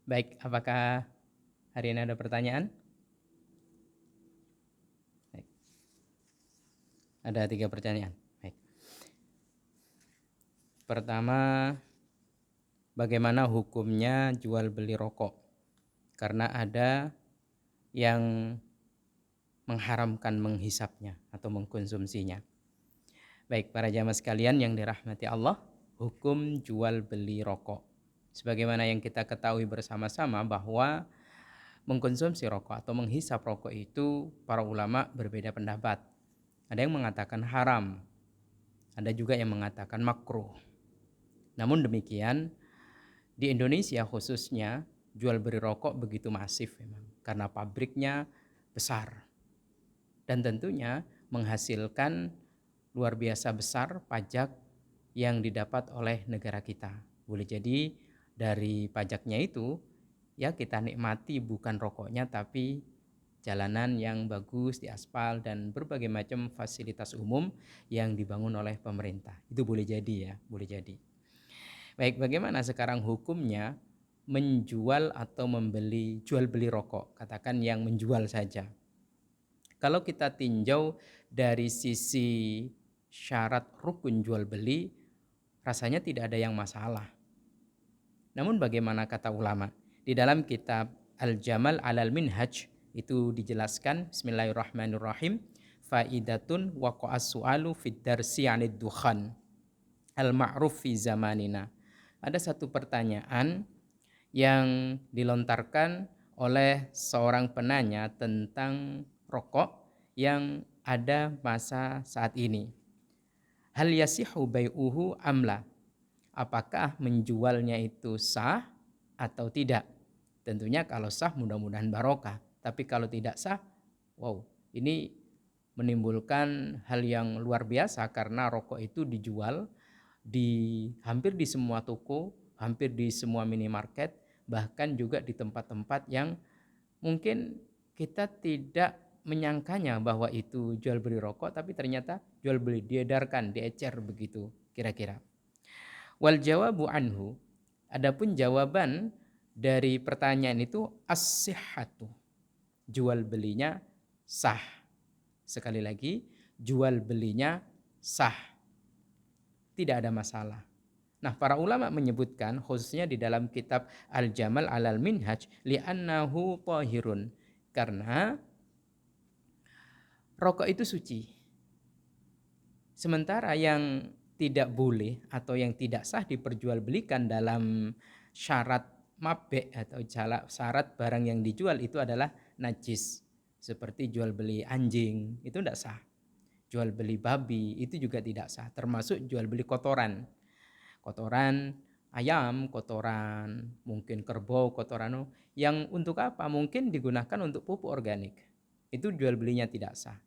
Baik, apakah hari ini ada pertanyaan? Baik, ada 3 pertanyaan. Baik. Pertama, bagaimana hukumnya jual beli rokok? Karena ada yang mengharamkan menghisapnya atau mengkonsumsinya. Baik, para jamaah sekalian yang dirahmati Allah, hukum jual beli rokok. Sebagaimana yang kita ketahui bersama-sama bahwa mengkonsumsi rokok atau menghisap rokok itu para ulama berbeda pendapat. Ada yang mengatakan haram, ada juga yang mengatakan makruh. Namun demikian, di Indonesia khususnya jual beli rokok begitu masif memang karena pabriknya besar dan tentunya menghasilkan luar biasa besar pajak yang didapat oleh negara kita. Boleh jadi dari pajaknya itu ya kita nikmati bukan rokoknya tapi jalanan yang bagus di aspal dan berbagai macam fasilitas umum yang dibangun oleh pemerintah. Itu boleh jadi ya, boleh jadi. Baik, bagaimana sekarang hukumnya menjual atau membeli, jual beli rokok? Katakan yang menjual saja. Kalau kita tinjau dari sisi syarat rukun jual beli, rasanya tidak ada yang masalah. Namun bagaimana kata ulama? Di dalam kitab Al-Jamal Alal Minhaj itu dijelaskan, bismillahirrahmanirrahim, faidatun waqa'as su'alu fid darsi 'anid dukhan al-ma'ruf fi zamanina. Ada satu pertanyaan yang dilontarkan oleh seorang penanya tentang rokok yang ada masa saat ini. Hal yasihu bai'uhu amla? Apakah menjualnya itu sah atau tidak? Tentunya kalau sah mudah-mudahan barokah. Tapi kalau tidak sah, wow, ini menimbulkan hal yang luar biasa karena rokok itu dijual di hampir di semua toko, hampir di semua minimarket, bahkan juga di tempat-tempat yang mungkin kita tidak menyangkanya bahwa itu jual beli rokok, tapi ternyata jual beli, diedarkan, diecer begitu kira-kira. Wal jawabu anhu, adapun jawaban dari pertanyaan itu as-sihhatu, jual belinya sah. Sekali lagi, jual belinya sah, tidak ada masalah. Nah, para ulama menyebutkan khususnya di dalam kitab Al-Jamal Alal Minhaj li'annahu tahirun, karena rokok itu suci. Sementara yang tidak boleh atau yang tidak sah diperjualbelikan dalam syarat mabe atau syarat barang yang dijual itu adalah najis. Seperti jual beli anjing itu tidak sah. Jual beli babi itu juga tidak sah. Termasuk jual beli kotoran. Kotoran ayam, kotoran mungkin kerbau, kotoran yang untuk apa? Mungkin digunakan untuk pupuk organik. Itu jual belinya tidak sah.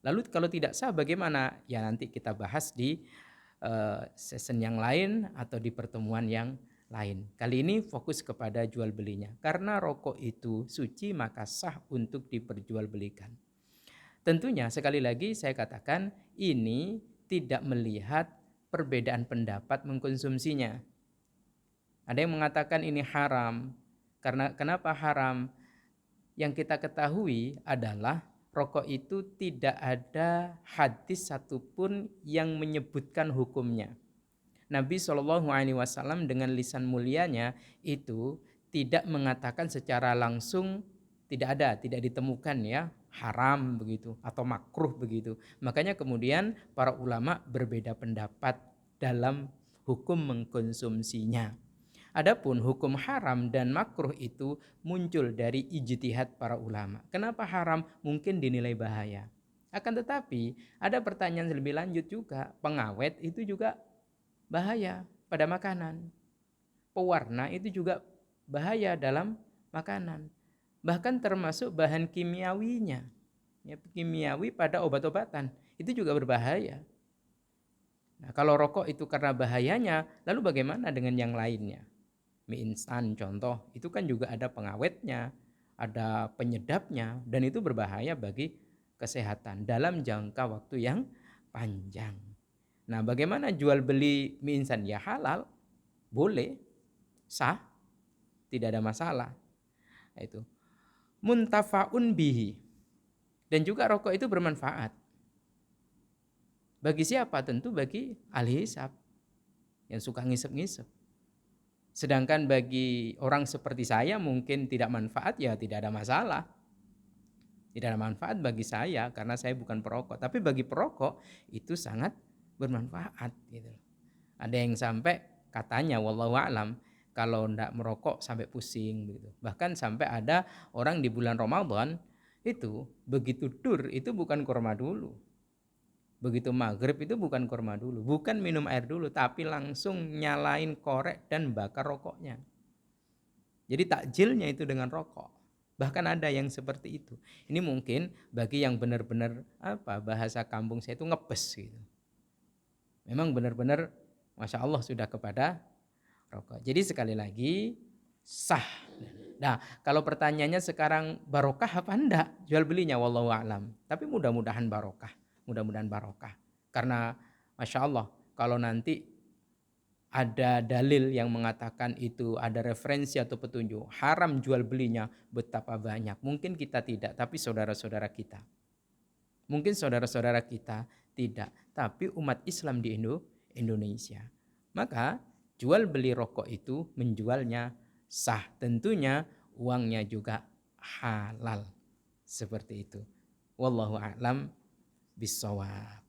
Lalu kalau tidak sah bagaimana? Ya nanti kita bahas di season yang lain atau di pertemuan yang lain. Kali ini fokus kepada jual belinya. Karena rokok itu suci maka sah untuk diperjualbelikan. Tentunya sekali lagi saya katakan ini tidak melihat perbedaan pendapat mengkonsumsinya. Ada yang mengatakan ini haram. Karena kenapa haram? Yang kita ketahui adalah rokok itu tidak ada hadis satupun yang menyebutkan hukumnya. Nabi SAW dengan lisan mulianya itu tidak mengatakan secara langsung, tidak ada, tidak ditemukan ya haram begitu atau makruh begitu. Makanya kemudian para ulama berbeda pendapat dalam hukum mengkonsumsinya. Adapun hukum haram dan makruh itu muncul dari ijtihad para ulama. Kenapa haram? Mungkin dinilai bahaya. Akan tetapi ada pertanyaan lebih lanjut juga. Pengawet itu juga bahaya pada makanan. Pewarna itu juga bahaya dalam makanan. Bahkan termasuk bahan kimiawinya. Ya, kimiawi pada obat-obatan itu juga berbahaya. Nah, kalau rokok itu karena bahayanya, lalu bagaimana dengan yang lainnya? Mie instan contoh, itu kan juga ada pengawetnya, ada penyedapnya, dan itu berbahaya bagi kesehatan dalam jangka waktu yang panjang. Nah, bagaimana jual beli mie instan? Ya halal, boleh, sah, tidak ada masalah. Itu muntafaun bihi, dan juga rokok itu bermanfaat. Bagi siapa? Tentu bagi ahli hisab yang suka ngisep-ngisep. Sedangkan bagi orang seperti saya mungkin tidak manfaat, ya tidak ada masalah. Tidak ada manfaat bagi saya karena saya bukan perokok. Tapi bagi perokok itu sangat bermanfaat gitu. Ada yang sampai katanya wallahu alam kalau ndak merokok sampai pusing gitu. Bahkan sampai ada orang di bulan Ramadan itu begitu dur itu bukan kurma dulu. Begitu maghrib itu bukan kurma dulu, bukan minum air dulu, tapi langsung nyalain korek dan bakar rokoknya. Jadi takjilnya itu dengan rokok. Bahkan ada yang seperti itu. Ini mungkin bagi yang benar-benar bahasa kampung saya itu ngepes gitu. Memang benar-benar Masya Allah sudah kepada rokok. Jadi sekali lagi sah. Nah, kalau pertanyaannya sekarang barokah apa enggak jual belinya, wallahu a'lam. Tapi mudah-mudahan barokah. Mudah-mudahan barokah. Karena Masya Allah kalau nanti ada dalil yang mengatakan itu, ada referensi atau petunjuk haram jual belinya, betapa banyak. Mungkin kita tidak, tapi saudara-saudara kita. Mungkin saudara-saudara kita tidak, tapi umat Islam di Indonesia. Maka jual beli rokok itu menjualnya sah. Tentunya uangnya juga halal. Seperti itu. Wallahu a'lam bishawab.